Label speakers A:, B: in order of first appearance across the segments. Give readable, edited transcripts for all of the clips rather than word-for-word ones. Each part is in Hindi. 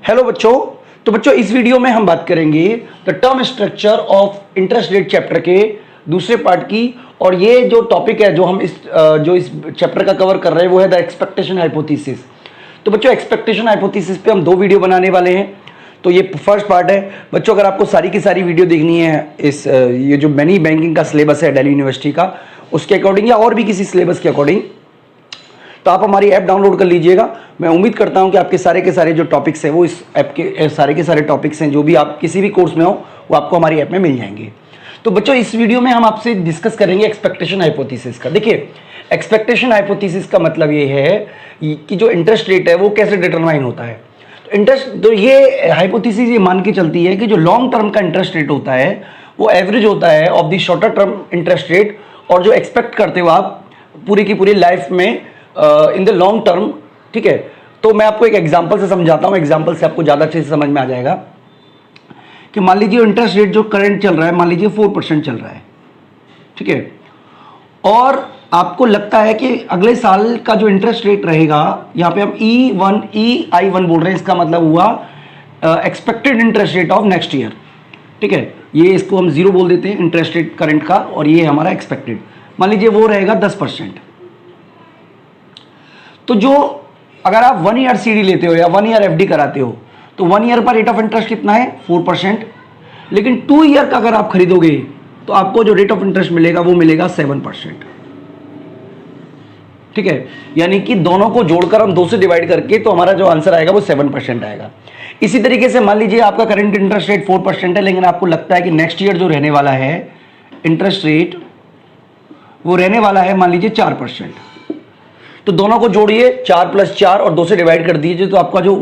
A: हेलो बच्चों। तो बच्चों इस वीडियो में हम बात करेंगे the term structure of interest rate chapter के दूसरे पार्ट की। और ये जो टॉपिक है जो हम इस चैप्टर का कवर कर रहे हैं वो है द एक्सपेक्टेशन हाइपोथेसिस। तो बच्चों एक्सपेक्टेशन हाइपोथेसिस पे हम 2 वीडियो बनाने वाले हैं। तो ये फर्स्ट पार्ट है। बच्चों अगर आपको सारी की सारी वीडियो देखनी है इस ये जो मनी बैंकिंग का सिलेबस है दिल्ली यूनिवर्सिटी का, उसके अकॉर्डिंग या और भी किसी सिलेबस के अकॉर्डिंग, तो आप हमारी ऐप डाउनलोड कर लीजिएगा। मैं उम्मीद करता हूं कि आपके सारे के सारे जो टॉपिक्स हैं वो इस ऐप के सारे टॉपिक्स हैं जो भी आप किसी भी कोर्स में हो वो आपको हमारी ऐप में मिल जाएंगे। तो बच्चों इस वीडियो में हम आपसे डिस्कस करेंगे एक्सपेक्टेशन हाइपोथेसिस का। देखिए एक्सपेक्टेशन हाइपोथेसिस का मतलब ये है कि जो इंटरेस्ट रेट है वो कैसे डिटरमाइन होता है। तो ये हाइपोथेसिस ये मान के चलती है कि जो लॉन्ग टर्म का इंटरेस्ट रेट होता है वो एवरेज होता है of the shorter term interest rate, और जो एक्सपेक्ट करते हो आप पूरी की पूरी लाइफ में इन द लॉन्ग टर्म। ठीक है, तो मैं आपको एक एग्जांपल से समझाता हूँ। एग्जांपल से आपको ज़्यादा अच्छे से समझ में आ जाएगा कि मान लीजिए इंटरेस्ट रेट जो करंट चल रहा है, मान लीजिए 4% चल रहा है। ठीक है, और आपको लगता है कि अगले साल का जो इंटरेस्ट रेट रहेगा, यहाँ पे हम EI1 बोल रहे हैं, इसका मतलब हुआ expected interest rate of next year. ठीक है, ये इसको हम 0 बोल देते हैं इंटरेस्ट रेट करंट का, और ये हमारा एक्सपेक्टेड मान लीजिए वो रहेगा 10%। तो जो अगर आप 1 ईयर CD लेते हो या 1 ईयर FD कराते हो तो 1 ईयर पर रेट ऑफ इंटरेस्ट कितना है 4%। लेकिन 2 ईयर का अगर आप खरीदोगे तो आपको जो रेट ऑफ इंटरेस्ट मिलेगा वो मिलेगा 7%। ठीक है, यानी कि दोनों को जोड़कर हम 2 से डिवाइड करके तो हमारा जो आंसर आएगा वो 7% आएगा। इसी तरीके से मान लीजिए आपका करंट इंटरेस्ट रेट 4% है, लेकिन आपको लगता है कि नेक्स्ट ईयर जो रहने वाला है इंटरेस्ट रेट वो रहने वाला है मान लीजिए 4%। तो दोनों को जोड़िए 4 + 4 और 2 से डिवाइड कर दीजिए तो आपका जो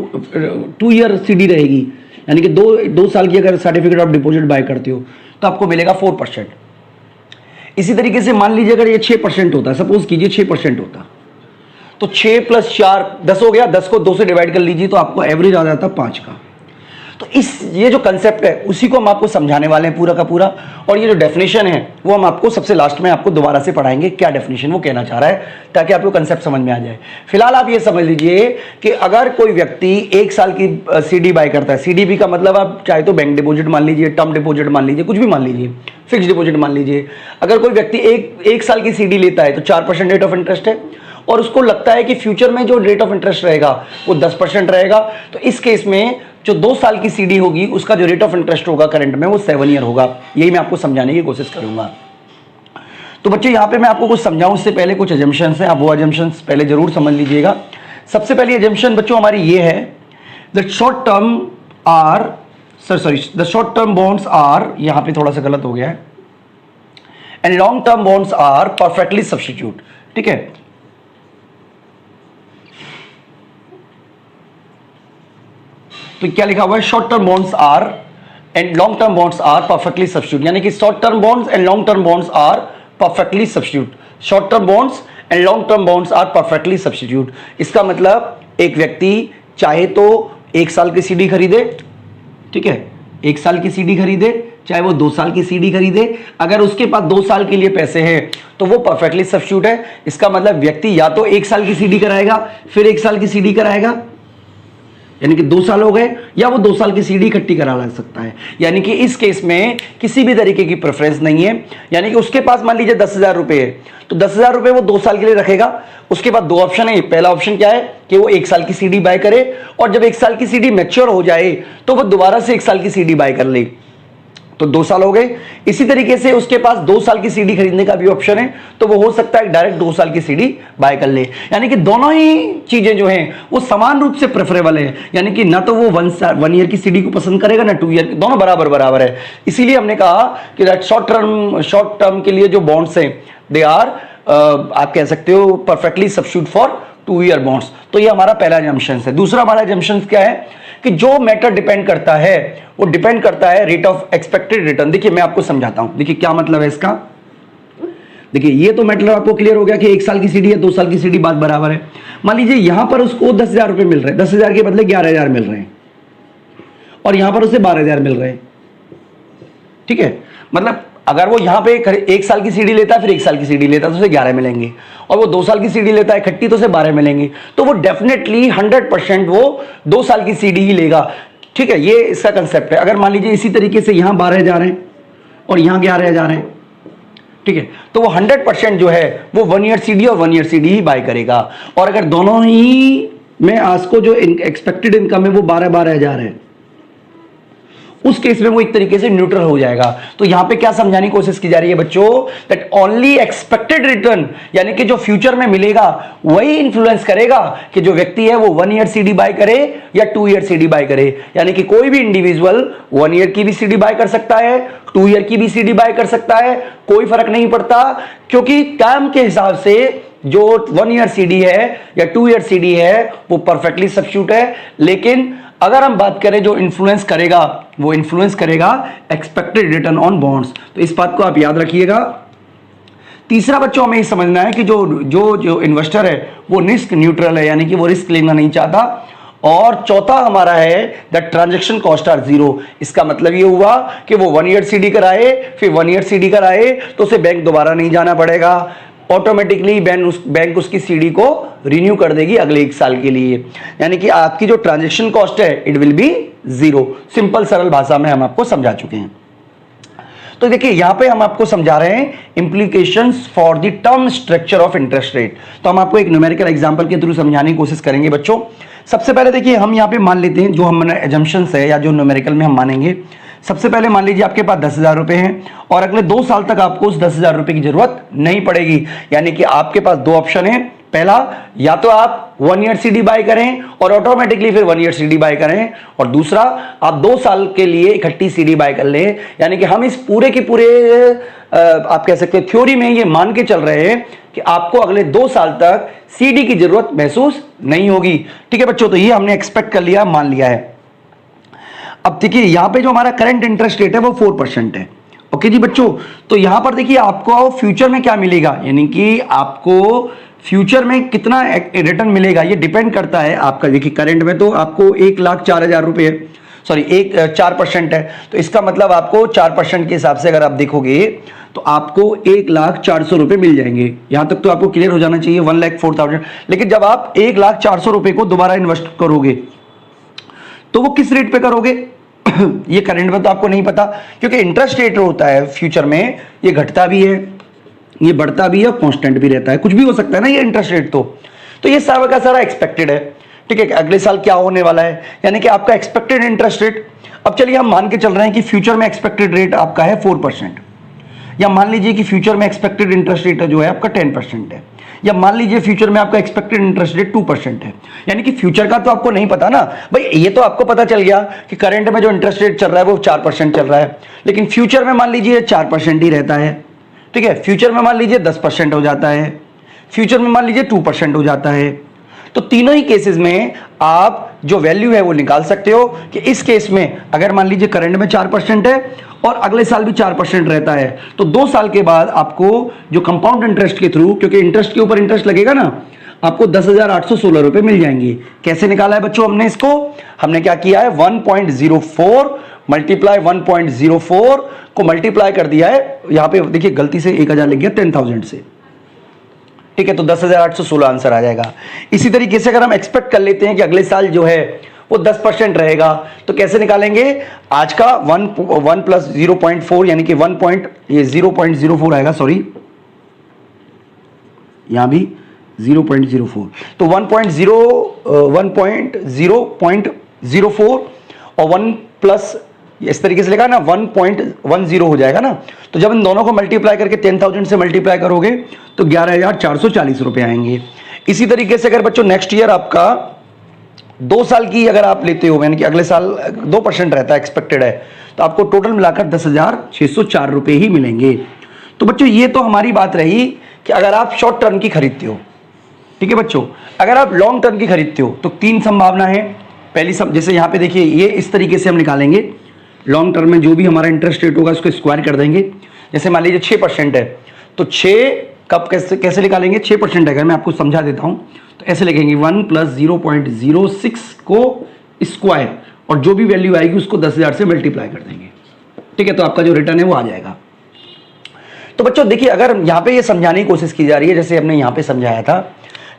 A: 2 ईयर CD रहेगी, यानी कि 2 साल की अगर सर्टिफिकेट ऑफ डिपॉजिट बाय करते हो तो आपको मिलेगा 4%। इसी तरीके से मान लीजिए अगर ये 6% होता है, सपोज कीजिए 6% होता, तो 6 + 4 10 हो गया, 10 को 2 से डिवाइड कर लीजिए तो आपको एवरेज आ जाता 5 का। तो ये जो कंसेप्ट है उसी को हम आपको समझाने वाले हैं पूरा का पूरा। और ये जो डेफिनेशन है वो हम आपको सबसे लास्ट में आपको दोबारा से पढ़ाएंगे, क्या डेफिनेशन वो कहना चाह रहा है, ताकि आपको कंसेप्ट समझ में आ जाए। फिलहाल आप ये समझ लीजिए कि अगर कोई व्यक्ति 1 साल की CD बाय करता है, CDB का मतलब आप चाहे तो बैंक डिपॉजिट मान लीजिए, टर्म डिपॉजिट मान लीजिए, कुछ भी मान लीजिए, फिक्स डिपॉजिट मान लीजिए। अगर कोई व्यक्ति एक साल की CD लेता है तो 4% रेट ऑफ इंटरेस्ट है, और उसको लगता है कि फ्यूचर में जो रेट ऑफ इंटरेस्ट रहेगा वो 10% रहेगा। तो इस केस में जो 2 साल की CD होगी उसका जो रेट ऑफ इंटरेस्ट होगा करंट में वो 7 ईयर होगा। यही मैं आपको समझाने की कोशिश करूंगा। तो बच्चों यहाँ पे मैं आपको कुछ समझाऊं इससे पहले कुछ एजम्पशंस हैं, आप वो एजम्पशंस पहले जरूर समझ लीजिएगा। सबसे पहली एजम्पशन बच्चों हमारी ये है, the short term bonds are, यहाँ पे थोड़ा सा गलत हो गया है, and long term bonds are perfectly substitute. ठीक है, तो क्या लिखा हुआ है, short term bonds are and long term bonds are perfectly substitute, यानी कि short term bonds and long term bonds are perfectly substitute. Short term bonds and long term bonds are perfectly substitute. इसका मतलब एक व्यक्ति चाहे तो 1 साल की CD खरीदे, ठीक है, 1 साल की CD खरीदे, चाहे वो 2 साल की CD खरीदे, अगर उसके पास 2 साल के लिए पैसे हैं तो वो परफेक्टली सब्स्टिट्यूट है। इसका मतलब व्यक्ति या तो 1 साल की CD कराएगा फिर 1 साल की CD कराएगा, यानी कि 2 साल हो गए, या वो 2 साल की CD इकट्ठी करा ला सकता है। यानी कि इस केस में किसी भी तरीके की प्रेफरेंस नहीं है। यानी कि उसके पास मान लीजिए 10,000 रुपए है तो 10,000 रुपए वो 2 साल के लिए रखेगा। उसके बाद 2 ऑप्शन है। पहला ऑप्शन क्या है कि वो 1 साल की CD बाय करे, और जब 1 साल की CD मैच्योर हो जाए तो वो दोबारा से 1 साल की CD बाय कर ले, तो 2 साल हो गए। इसी तरीके से उसके पास 2 साल की CD खरीदने का भी ऑप्शन है, तो वो हो सकता है डायरेक्ट 2 साल की CD बाय कर ले। यानी कि दोनों ही चीजें जो हैं वो समान रूप से प्रेफरेबल है, यानी कि ना तो वो 1 ईयर की CD को पसंद करेगा ना 2 ईयर की, दोनों बराबर है। इसीलिए हमने कहा कि शॉर्ट टर्म के लिए जो बॉन्ड्स हैं दे आर, आप कह सकते हो perfectly substitute for 2 year bonds. तो ये हमारा पहला एजम्पशन है। दूसरा हमारा एजम्पशन क्या है कि जो मैटर डिपेंड करता है वो डिपेंड करता है रेट ऑफ एक्सपेक्टेड रिटर्न। देखिए मैं आपको समझाता हूं, देखिए क्या मतलब है इसका। देखिए ये तो मैटर आपको क्लियर हो गया कि 1 साल की CD है 2 साल की CD बात बराबर है। मान लीजिए यहां पर उसको 10,000 रुपए मिल रहे हैं, 10,000 के बदले 11,000 मिल रहे हैं, और यहां पर उसे 12,000 मिल रहे हैं। ठीक है, मतलब अगर वो यहाँ पे 1 साल की सीडी लेता है, फिर 1 साल की सीडी लेता है तो उसे 11 मिलेंगे, और वो 2 साल की सीडी लेता है इकट्ठी तो उसे 12 मिलेंगे। तो वो डेफिनेटली 100% वो 2 साल की सीडी ही लेगा। ठीक है, ये इसका कंसेप्ट है। अगर मान लीजिए इसी तरीके से यहाँ 12 जा रहे हैं और यहाँ 11 जा रहे हैं, ठीक है, तो वो 100% जो है वो 1 ईयर सीडी और 1 ईयर सीडी ही बाय करेगा। और अगर दोनों ही में आज को जो एक्सपेक्टेड इनकम है वो 12-12 हजार है, उस केस में वो एक तरीके से न्यूट्रल हो जाएगा। तो यहां पे क्या समझाने की कोशिश की जा रही है बच्चों, दैट ओनली एक्सपेक्टेड रिटर्न, यानी कि जो फ्यूचर में मिलेगा वही इंफ्लुएंस करेगा कि जो व्यक्ति है वो 1 ईयर सीडी बाय करे या 2 ईयर सीडी बाय करे। यानी कि कोई भी इंडिविजुअल 1 ईयर की भी सीडी बाय कर सकता है, 2 ईयर की भी सीडी बाय कर सकता है, कोई फर्क नहीं पड़ता, क्योंकि टाइम के हिसाब से जो 1 ईयर सीडी है या 2 ईयर सीडी है वो परफेक्टली सब्स्टिट्यूट है। लेकिन अगर हम बात करें जो इन्फ्लुएंस करेगा, वो इन्फ्लुएंस करेगा एक्सपेक्टेड रिटर्न ऑन बॉन्ड्स। तो इस बात को आप याद रखिएगा। तीसरा बच्चों हमें समझना है कि जो इन्वेस्टर है वो रिस्क न्यूट्रल है, यानी कि वो रिस्क लेना नहीं चाहता। और चौथा हमारा है that transaction cost are zero. इसका मतलब ये हुआ कि वो 1 ईयर सीडी कराए, फिर 1 ईयर सीडी कराए तो उसे बैंक दोबारा नहीं जाना पड़ेगा, ऑटोमेटिकली बैंक उसकी सीडी को रिन्यू कर देगी अगले 1 साल के लिए। यानी कि आपकी जो ट्रांजैक्शन कॉस्ट है it will be zero. Simple सरल भाषा में हम आपको समझा चुके हैं। तो देखिए यहां पे हम आपको समझा रहे हैं implications for the term structure of interest rate. तो हम आपको एक न्यूमेरिकल एग्जांपल के थ्रू समझाने की कोशिश करेंगे बच्चों। सबसे पहले देखिए हम यहां पे मान लेते हैं जो हम एजम्पशंस है या जो न्यूमेरिकल में हम मानेंगे। सबसे पहले मान लीजिए आपके पास 10,000 रुपए हैं और अगले 2 साल तक आपको उस 10,000 रुपए की जरूरत नहीं पड़ेगी। यानी कि आपके पास 2 ऑप्शन है। पहला, या तो आप 1 ईयर सीडी बाय करें और ऑटोमेटिकली फिर 1 ईयर सीडी बाय करें, और दूसरा आप 2 साल के लिए इकट्ठी सीडी बाय कर लें। यानी कि हम इस पूरे के पूरे आप कह सकते हैं थ्योरी में ये मान के चल रहे हैं कि आपको अगले 2 साल तक सीडी की जरूरत महसूस नहीं होगी। ठीक है बच्चों, तो ये हमने एक्सपेक्ट कर लिया, मान लिया है। अब देखिए यहां पे जो हमारा करंट इंटरेस्ट रेट है वो 4% है। ओके जी बच्चों, तो यहां पर देखिए आपको फ्यूचर में क्या मिलेगा, यानी कि आपको फ्यूचर में कितना रिटर्न मिलेगा ये डिपेंड करता है आपका। देखिए करंट में तो आपको 1,04,000 रुपए, सॉरी 4% है, तो इसका मतलब आपको 4% के हिसाब से अगर आप देखोगे तो आपको 1,04,000 रुपए मिल जाएंगे। यहां तक तो आपको क्लियर हो जाना चाहिए, 1,04,000। लेकिन जब आप 1,04,000 रुपए को दोबारा इन्वेस्ट करोगे तो वो किस रेट पे करोगे ये करंट में तो आपको नहीं पता, क्योंकि इंटरेस्ट रेट होता है फ्यूचर में, ये घटता भी है, ये बढ़ता भी है, कांस्टेंट भी रहता है, कुछ भी हो सकता है ना ये इंटरेस्ट रेट। तो ये सारा का सारा एक्सपेक्टेड है। ठीक है, अगले साल क्या होने वाला है, यानी कि आपका एक्सपेक्टेड इंटरेस्ट रेट। अब चलिए हम मान के चल रहे हैं कि फ्यूचर में एक्सपेक्टेड रेट आपका है 4%, या मान लीजिए कि फ्यूचर में एक्सपेक्टेड इंटरेस्ट रेट जो है आपका 10% है, या मान लीजिए फ्यूचर में आपका एक्सपेक्टेड इंटरेस्ट रेट 2% है। यानी कि फ्यूचर का तो आपको नहीं पता ना भाई, ये तो आपको पता चल गया कि करंट में जो इंटरेस्ट रेट चल रहा है वो 4% चल रहा है, लेकिन फ्यूचर में मान लीजिए 4% ही रहता है। ठीक है, फ्यूचर में मान लीजिए 10% हो जाता है, फ्यूचर में मान लीजिए 2% हो जाता है। तो तीनों ही केसेस में आप जो वैल्यू है वो निकाल सकते हो कि इस केस में अगर मान लीजिए करंट में 4% है और अगले साल भी 4% रहता है, तो 2 साल के बाद आपको जो कंपाउंड इंटरेस्ट के थ्रू, क्योंकि इंटरेस्ट के ऊपर इंटरेस्ट लगेगा ना, आपको 10,816 रुपए मिल जाएंगे। कैसे निकाला है बच्चों हमने इसको, हमने क्या किया है 1.04 मल्टीप्लाई 1.04 को मल्टीप्लाई कर दिया है। यहां पे देखिए गलती से 1,000 लिख गया 10,000 से। ठीक है, तो 10,816 आंसर आ जाएगा। इसी तरीके से अगर हम एक्सपेक्ट कर लेते हैं कि अगले साल जो है वो 10% रहेगा, तो कैसे निकालेंगे, आज का 1 प्लस 0.4 यानी कि 0.04 आएगा, सॉरी यहां भी 0.04, तो 1.0.04 और 1 प्लस इस तरीके से लिखा ना 1.10 हो जाएगा ना। तो जब इन दोनों को मल्टीप्लाई करके 10,000 से मल्टीप्लाई करोगे तो 11,440 रुपए आएंगे। इसी तरीके से अगर बच्चों नेक्स्ट ईयर आपका 2 साल की अगर आप लेते हो, यानी कि अगले साल 2% रहता है एक्सपेक्टेड है, तो आपको टोटल मिलाकर 10,604 रुपए ही मिलेंगे। तो बच्चों ये तो हमारी बात रही कि अगर आप शॉर्ट टर्म की खरीदते हो। ठीक है बच्चों, अगर आप लॉन्ग टर्म की खरीदते हो तो 3 संभावना है। पहली जैसे यहाँ पे देखिए ये इस तरीके से हम निकालेंगे, लॉन्ग टर्म में जो भी हमारा इंटरेस्ट रेट होगा उसको स्क्वायर कर देंगे। जैसे मान लीजिए 6% है, तो 6 कब कैसे निकालेंगे, 6% अगर मैं आपको समझा देता हूं तो ऐसे लिखेंगे 1 प्लस 0.06 को स्क्वायर, और जो भी वैल्यू आएगी उसको 10,000 से मल्टीप्लाई कर देंगे। ठीक है, तो आपका जो रिटर्न है वो आ जाएगा। तो बच्चों देखिए, अगर यहाँ पे ये समझाने की कोशिश की जा रही है, जैसे हमने यहाँ पे समझाया था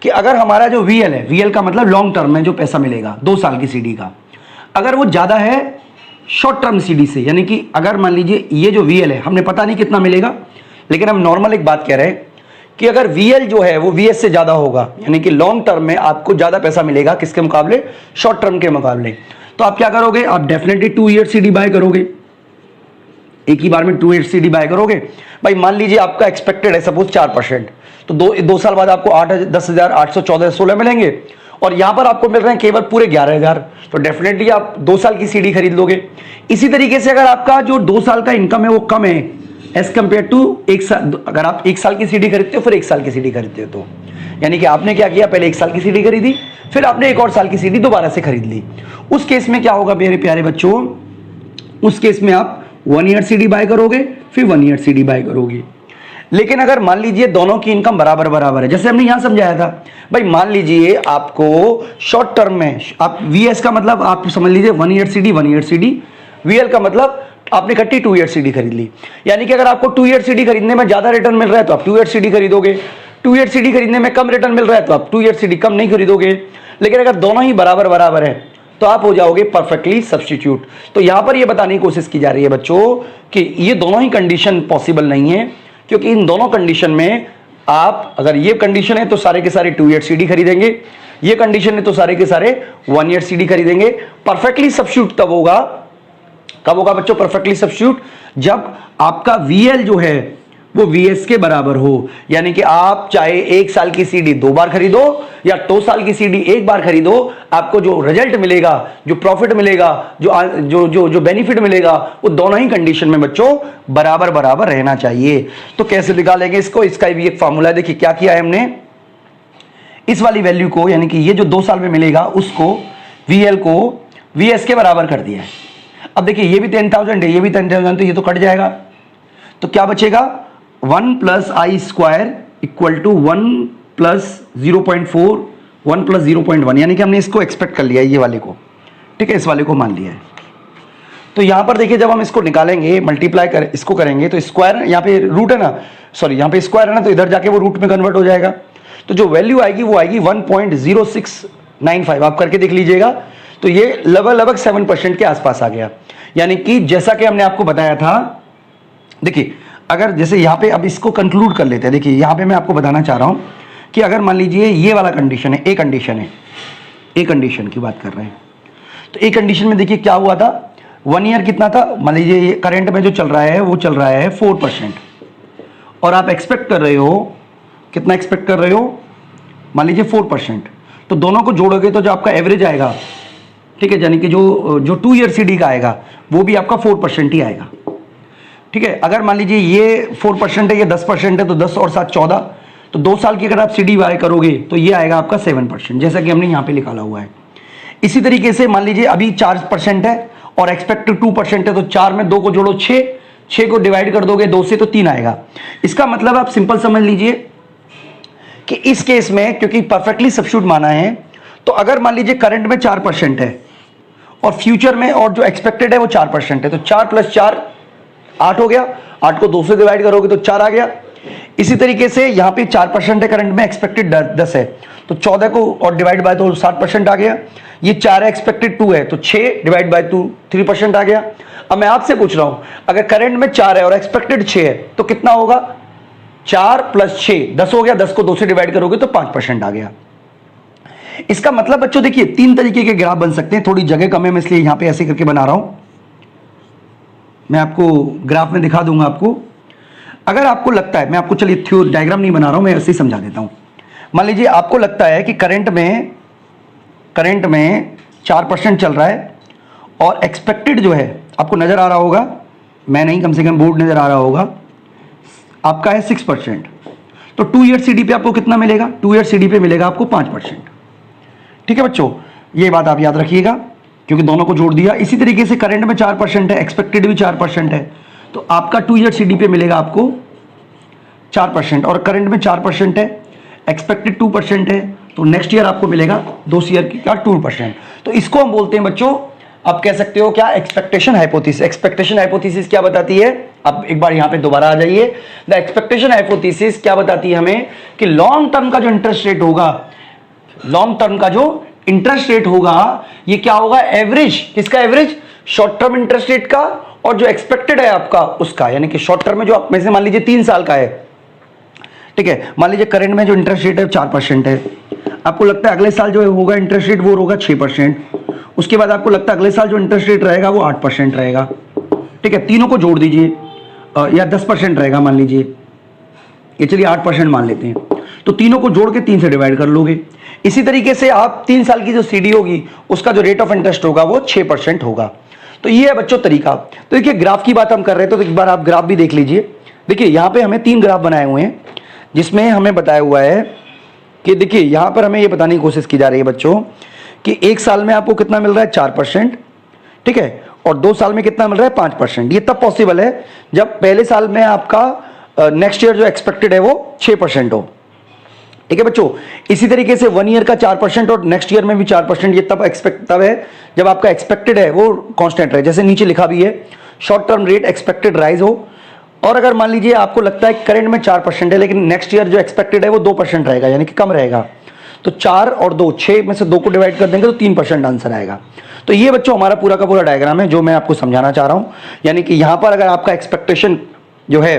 A: कि अगर हमारा जो VL है, VL का मतलब लॉन्ग टर्म में जो पैसा मिलेगा 2 साल की CD का, अगर वो ज़्यादा है शॉर्ट टर्म CD से, यानी कि अगर मान लीजिए ये जो VL है, हमने पता नहीं कितना मिलेगा, लेकिन हम नॉर्मल एक बात कह रहे हैं कि अगर VL जो है वो VS से ज़्यादा होगा, यानी कि लॉन्ग टर्म में आपको ज़्यादा पैसा मिलेगा किसके मुकाबले, शॉर्ट टर्म के मुकाबले, तो आप क्या करोगे, आप डेफिनेटली 2 ईयर CD बाय करोगे, एक ही बार में 2 ईयर CD बाय करोगे। भाई मान लीजिए आपका एक्सपेक्टेड है सपोज 4%, तो दो साल बाद आपको 10,000, 814, 16 मिलेंगे, और यहां पर आपको मिल रहे हैं केवल पूरे 11,000, तो डेफिनेटली आप 2 साल की CD खरीद लोगे। इसी तरीके से अगर आपका जो 2 साल का इनकम है वो कम है एज कम्पेयर टू 1 साल, अगर आप 1 साल की CD खरीदते हो फिर 1 साल की CD खरीदते हो, तो यानी कि आपने क्या किया, पहले 1 साल की CD खरीदी, फिर आपने 1 और साल की CD दोबारा से खरीद ली। उस केस में क्या होगा मेरे प्यारे बच्चों, उस केस में आप 1 ईयर CD बाय करोगे, फिर 1 ईयर CD बाय करोगे। लेकिन अगर मान लीजिए दोनों की इनकम बराबर बराबर है, जैसे हमने यहां समझाया था, भाई मान लीजिए आपको शॉर्ट टर्म में आप VS का मतलब आप समझ लीजिए 1 year CD 1 year CD, VL का मतलब आपने इकट्ठी 2 ईयर CD खरीद ली, यानी कि अगर आपको 2 ईयर CD खरीदने में ज्यादा रिटर्न मिल रहा है तो आप 2 ईयर CD खरीदोगे, 2 ईयर CD खरीदने में कम रिटर्न मिल रहा है तो आप 2 ईयर CD कम नहीं खरीदोगे। लेकिन अगर दोनों ही बराबर बराबर है तो आप हो जाओगे परफेक्टली सब्स्टिट्यूट। तो यहां पर यह बताने की कोशिश की जा रही है बच्चों कि ये दोनों ही कंडीशन पॉसिबल नहीं है, क्योंकि इन दोनों कंडीशन में आप, अगर ये कंडीशन है तो सारे के सारे 2 ईयर CD खरीदेंगे, ये कंडीशन है तो सारे के सारे 1 ईयर CD खरीदेंगे। परफेक्टली सब्स्टिट्यूट कब होगा, कब होगा बच्चों परफेक्टली सब्स्टिट्यूट, जब आपका VL जो है वो VS के बराबर हो, यानी कि आप चाहे 1 साल की CD 2 बार खरीदो या 2 साल की CD 1 बार खरीदो, आपको जो रिजल्ट मिलेगा, जो प्रॉफिट मिलेगा, जो जो जो बेनिफिट मिलेगा, वो दोनों ही कंडीशन में बच्चों बराबर बराबर रहना चाहिए। तो कैसे निकालेंगे इसको, इसका भी एक फॉर्मूला है। देखिए क्या किया है हमने, इस वाली वैल्यू को, यानी कि ये जो 2 साल में मिलेगा उसको, VL को VS के बराबर कर दिया है। अब देखिए ये भी 10,000 है, ये भी 10,000, तो ये तो कट जाएगा, तो क्या बचेगा 1 + I² = 1 + 0.4 1 + 0.1, यानी कि हमने इसको एक्सपेक्ट कर लिया है, ये वाले को, ठीक है, इस वाले को मान लिया है। तो यहां पर देखिए जब हम इसको निकालेंगे, मल्टीप्लाई कर इसको करेंगे तो स्क्वायर, यहाँ पे रूट है ना, सॉरी यहाँ पे स्क्वायर है ना, तो इधर जाके वो रूट में कन्वर्ट हो जाएगा, तो जो वैल्यू आएगी वो आएगी 1.0695, आप करके देख लीजिएगा। तो ये लगभग 7% के आसपास आ गया, यानी कि जैसा कि हमने आपको बताया था। देखिए अगर जैसे यहाँ पे अब इसको कंक्लूड कर लेते हैं, देखिए यहाँ पे मैं आपको बताना चाह रहा हूँ कि अगर मान लीजिए ये वाला कंडीशन है, ए कंडीशन है, ए कंडीशन की बात कर रहे हैं, तो ए कंडीशन में देखिए क्या हुआ था, 1 ईयर कितना था, मान लीजिए ये करंट में जो चल रहा है वो चल रहा है 4%, और आप एक्सपेक्ट कर रहे हो, कितना एक्सपेक्ट कर रहे हो, मान लीजिए 4%, तो दोनों को जोड़ोगे तो जो आपका एवरेज आएगा, ठीक है, यानी कि जो 2 ईयर CD का आएगा वो भी आपका 4% ही आएगा, ठीक है। अगर मान लीजिए ये 4% है, ये 10% है, तो 10 और 7 14, तो 2 साल की अगर आप CD बाय करोगे तो ये आएगा आपका 7%, जैसा कि हमने यहाँ पे निकाला हुआ है। इसी तरीके से मान लीजिए अभी 4% है और एक्सपेक्टेड 2% है, तो 4 में 2 को जोड़ो 6 को डिवाइड कर दोगे 2 से तो 3 आएगा। इसका मतलब आप सिंपल समझ लीजिए कि इस केस में क्योंकि परफेक्टली सब्स्टिट्यूट माना है, तो अगर मान लीजिए करंट में 4% है और फ्यूचर में और जो एक्सपेक्टेड है वो 4% है, तो 4 + 4 8 हो गया, 8 को 2 से डिवाइड करोगे तो 4 आ गया। इसी तरीके से यहाँ पे 4% है करंट में, एक्सपेक्टेड 10 है, तो 14 को और डिवाइड बाय तो 7% आ गया। ये 4 है, एक्सपेक्टेड 2 है, तो 6 डिवाइड बाय 2 3% आ गया। अब मैं आपसे पूछ रहा हूं, अगर करंट में 4 है और एक्सपेक्टेड 6 है तो कितना होगा, 4 + 6 10 हो गया, 10 को 2 से डिवाइड करोगे तो 5% आ गया। इसका मतलब बच्चों देखिए 3 तरीके के ग्राफ बन सकते हैं, थोड़ी जगह कम है मैं इसलिए यहां पे ऐसे करके बना रहा हूं, मैं आपको ग्राफ में दिखा दूंगा आपको। अगर आपको लगता है, मैं आपको चलिए थ्योरी डायग्राम नहीं बना रहा हूं, मैं ऐसे ही समझा देता हूं। मान लीजिए आपको लगता है कि करंट में 4% चल रहा है और एक्सपेक्टेड जो है आपको नजर आ रहा होगा, मैं नहीं कम से कम बोर्ड नजर आ रहा होगा, आपका है 6%, तो 2 ईयर CD पे आपको कितना मिलेगा, 2 ईयर CD पे मिलेगा आपको 5%। ठीक है बच्चों, ये बात आप याद रखिएगा क्योंकि दोनों को जोड़ दिया। इसी तरीके से करंट में 4% है, एक्सपेक्टेड भी 4% है, तो आपका 2 ईयर CD पे मिलेगा आपको 4%, और करंट में 4% है, एक्सपेक्टेड 2% है, तो नेक्स्ट ईयर आपको मिलेगा 2 ईयर का 2%। तो इसको हम बोलते हैं बच्चों आप कह सकते हो क्या, एक्सपेक्टेशन हाइपोथेसिस। एक्सपेक्टेशन हाइपोथेसिस क्या बताती है, अब एक बार यहां पे दोबारा आ जाइए। द एक्सपेक्टेशन हाइपोथेसिस क्या बताती है हमें कि लॉन्ग टर्म का जो इंटरेस्ट रेट होगा, लॉन्ग टर्म का जो इंटरेस्ट रेट होगा ये क्या होगा, एवरेज, किसका average, short term interest rate का और जो एक्सपेक्टेड है आपका उसका। यानी कि शॉर्ट टर्म में जो आप में से मान लीजिए 3 साल का है, ठीक है, मान लीजिए करंट में जो इंटरेस्ट रेट है 4% है, आपको लगता है अगले साल जो होगा इंटरेस्ट रेट वो होगा 6%, उसके बाद आपको लगता है अगले साल जो इंटरेस्ट रेट रहेगा वो 8% रहेगा, ठीक है, तीनों को जोड़ दीजिए, या 10% रहेगा मान लीजिए, ये चलिए 8% मान लेते हैं, तो तीनों को जोड़ के 3 से डिवाइड कर लोगे। इसी तरीके से आप 3 साल की जो सीडी होगी उसका जो रेट ऑफ इंटरेस्ट होगा वो 6% होगा। तो ये है बच्चों तरीका। तो देखिए ग्राफ की बात हम कर रहे थे तो एक बार आप ग्राफ भी देख लीजिए। देखिए यहाँ पे हमें 3 ग्राफ बनाए हुए हैं जिसमें हमें बताया हुआ है कि देखिए यहाँ पर हमें ये बताने की कोशिश की जा रही है बच्चों कि 1 साल में आपको कितना मिल रहा है 4%, ठीक है, और 2 साल में कितना मिल रहा है 5%। ये तब पॉसिबल है जब पहले साल में आपका नेक्स्ट ईयर जो एक्सपेक्टेड है वो 6% हो, ठीक है बच्चों। इसी तरीके से 1 ईयर का 4% और नेक्स्ट ईयर में भी 4%, ये तब है जब आपका एक्सपेक्टेड है वो कांस्टेंट रहे, जैसे नीचे लिखा भी है, short term rate expected rise हो। और अगर मान लीजिए आपको लगता है करंट में 4% है लेकिन नेक्स्ट ईयर जो एक्सपेक्टेड है वो 2% रहेगा, यानी कि कम रहेगा, तो 4 और 2, 6 में से 2 को डिवाइड कर देंगे तो 3% आंसर आएगा। तो ये बच्चों हमारा पूरा का पूरा डायग्राम है जो मैं आपको समझाना चाह रहा हूं। यानी कि यहां पर अगर आपका एक्सपेक्टेशन जो है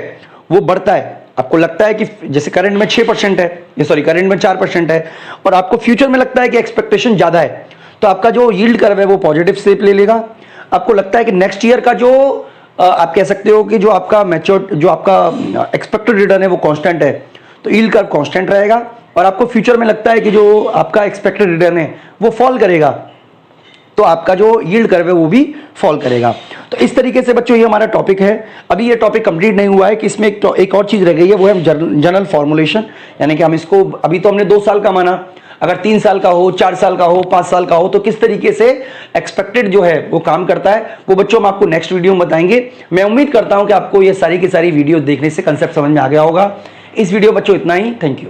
A: वो बढ़ता है, आपको लगता है कि जैसे करंट में 6% है, ये सॉरी करंट में 4% है, और आपको फ्यूचर में लगता है कि एक्सपेक्टेशन ज्यादा है, तो आपका जो यील्ड कर्व है वो पॉजिटिव शेप ले लेगा। आपको लगता है कि नेक्स्ट ईयर का जो आप कह सकते हो कि जो आपका मैच्योर जो आपका एक्सपेक्टेड रिटर्न है वो कांस्टेंट है, तो यील्ड कर्व कांस्टेंट रहेगा। और आपको फ्यूचर में लगता है कि जो आपका एक्सपेक्टेड रिटर्न है वो फॉल करेगा, तो आपका जो यील्ड कर्व है वो भी फॉल करेगा। तो इस तरीके से बच्चों ये हमारा टॉपिक है। अभी ये टॉपिक कंप्लीट नहीं हुआ है कि इसमें एक और चीज रह गई है, वो है जनरल फॉर्मुलेशन। यानी कि हम इसको अभी तो हमने 2 साल का माना, अगर 3 साल का हो, 4 साल का हो, 5 साल का हो, तो किस तरीके से एक्सपेक्टेड जो है वो काम करता है वो बच्चों हम आपको नेक्स्ट वीडियो में बताएंगे। मैं उम्मीद करता हूं कि आपको ये सारी की सारी वीडियो देखने से कंसेप्ट समझ में आ गया होगा। इस वीडियो बच्चों इतना ही, थैंक यू।